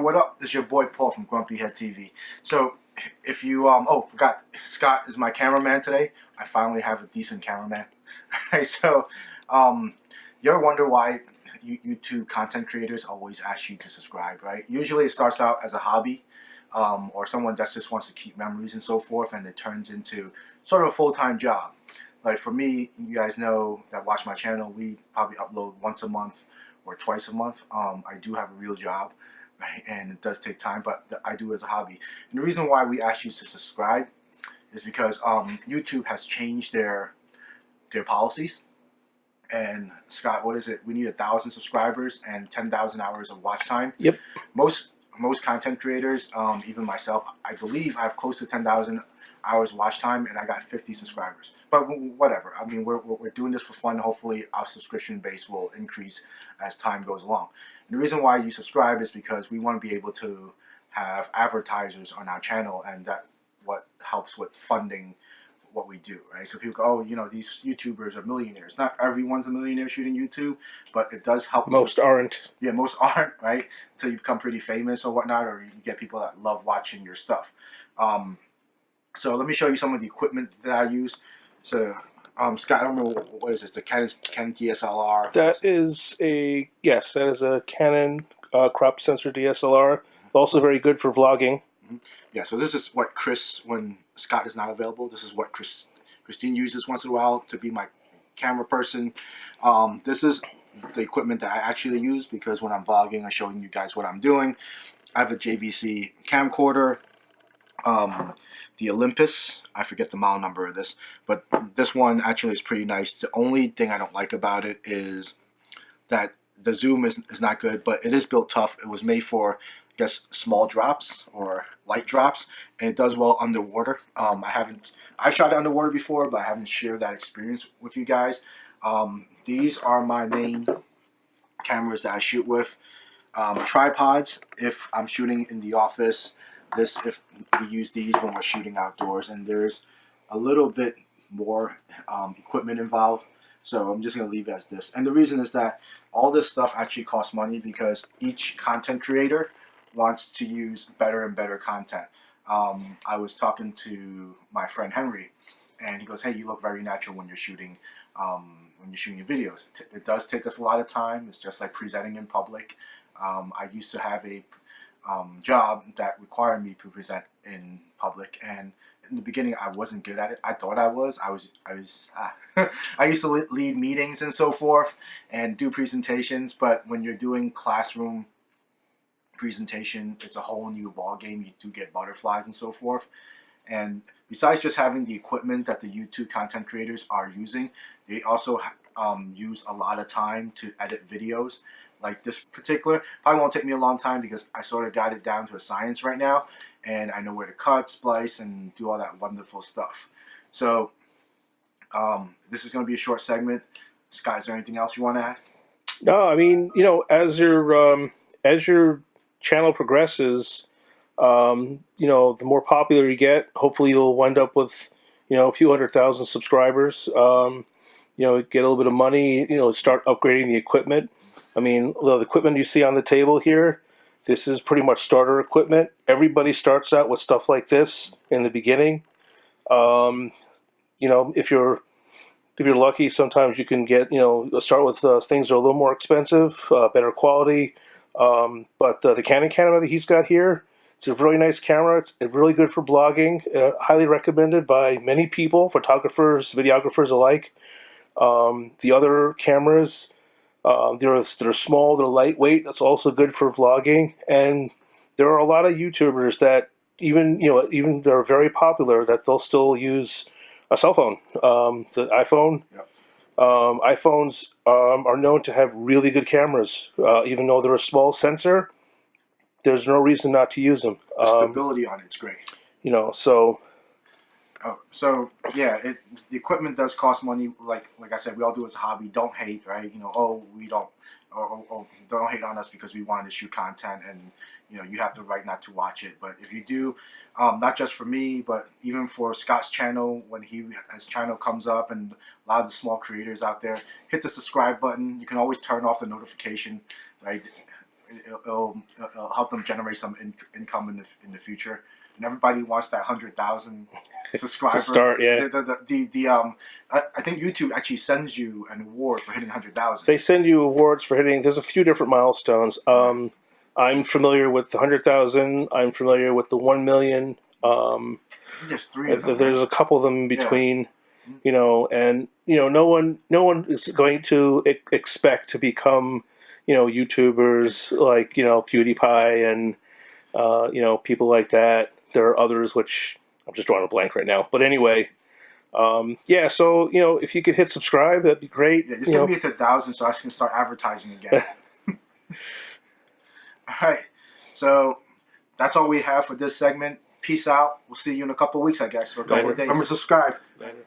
what up? It's your boy Paul from Grumpy Head TV. So, if you forgot, Scott is my cameraman today. I finally have a decent cameraman. Right, so, you ever wonder why YouTube content creators always ask you to subscribe, right? Usually it starts out as a hobby, or someone that just wants to keep memories and so forth, and it turns into sort of a full-time job. Like for me, you guys know that watch my channel, we probably upload once a month or twice a month. I do have a real job, right? And it does take time, but I do it as a hobby. And the reason why we ask you to subscribe is because YouTube has changed their policies. And Scott, what is it? We need 1,000 subscribers and 10,000 hours of watch time. Yep. Most content creators, even myself, I believe I have close to 10,000 hours watch time, and I got 50 subscribers. But whatever. I mean, we're doing this for fun. Hopefully, our subscription base will increase as time goes along. And the reason why you subscribe is because we want to be able to have advertisers on our channel, and that what helps with funding what we do, right? So people go, oh, you know, these YouTubers are millionaires. Not everyone's a millionaire shooting YouTube, but it does help. Most aren't. Yeah, most aren't, right? Until you become pretty famous or whatnot, or you get people that love watching your stuff. So let me show you some of the equipment that I use. So, Scott, I don't know, what is this? The Canon DSLR? That is a Canon crop sensor DSLR. Also very good for vlogging. Yeah, so this is what Chris, when Scott is not available, this is what Christine uses once in a while to be my camera person. This is the equipment that I actually use because when I'm vlogging, I'm showing you guys what I'm doing. I have a JVC camcorder, the Olympus. I forget the model number of this, but this one actually is pretty nice. The only thing I don't like about it is that the zoom is not good, but it is built tough. It was made for, I guess, small drops or light drops, and it does well underwater. I've shot it underwater before, but I haven't shared that experience with you guys. These are my main cameras that I shoot with. Tripods, if I'm shooting in the office. If we use these when we're shooting outdoors, and there's a little bit more equipment involved. So I'm just going to leave it as this. And the reason is that all this stuff actually costs money because each content creator wants to use better and better content. I was talking to my friend Henry, and he goes, hey, you look very natural when you're shooting your videos. It does take us a lot of time. It's just like presenting in public. I used to have a job that required me to present in public, and in the beginning I wasn't good at it. I thought I was. I used to lead meetings and so forth and do presentations, but when you're doing classroom presentation, it's a whole new ball game. You do get butterflies and so forth. And besides just having the equipment that the YouTube content creators are using, they also use a lot of time to edit videos. Like this particular, probably won't take me a long time because I sort of got it down to a science right now, and I know where to cut, splice, and do all that wonderful stuff. So this is going to be a short segment. Scott, is there anything else you want to add? No, I mean, you know, as your channel progresses, you know, the more popular you get, hopefully you'll wind up with, you know, a few 100,000 subscribers. You know, get a little bit of money, you know, start upgrading the equipment. I mean, the equipment you see on the table here, this is pretty much starter equipment. Everybody starts out with stuff like this in the beginning. You know, if you're lucky, sometimes you can get, you know, start with things that are a little more expensive, better quality. But the Canon camera that he's got here, it's a really nice camera. It's really good for blogging. Highly recommended by many people, photographers, videographers alike. The other cameras, they're small, they're lightweight. That's also good for vlogging. And there are a lot of YouTubers that even they're very popular that they'll still use a cell phone, the iPhone. Yep. iPhones are known to have really good cameras, even though they're a small sensor. There's no reason not to use them. The stability on it's great. You know, so. Oh, so yeah, the equipment does cost money. Like I said, we all do it as a hobby. Don't hate, right? You know, oh, we don't, or don't hate on us because we wanted to shoot content, and you know, you have the right not to watch it. But if you do, not just for me, but even for Scott's channel, when his channel comes up, and a lot of the small creators out there, hit the subscribe button. You can always turn off the notification, right? it'll help them generate some income in the future. And everybody wants that 100,000 subscriber to start. Yeah, I think YouTube actually sends you an award for hitting 100,000. they send you awards for hitting. There's a few different milestones. I'm familiar with the 100,000. I'm familiar with the 1 million. I think there's three of them. There's a couple of them in between. And no one is going to expect to become YouTubers like PewDiePie and people like that. There are others which I'm just drawing a blank right now. But anyway, so if you could hit subscribe, that'd be great. Yeah, just get me to 1,000 so I can start advertising again. All right, so that's all we have for this segment. Peace out. We'll see you in a couple of weeks, I guess, or a couple of days. Remember to subscribe. Later.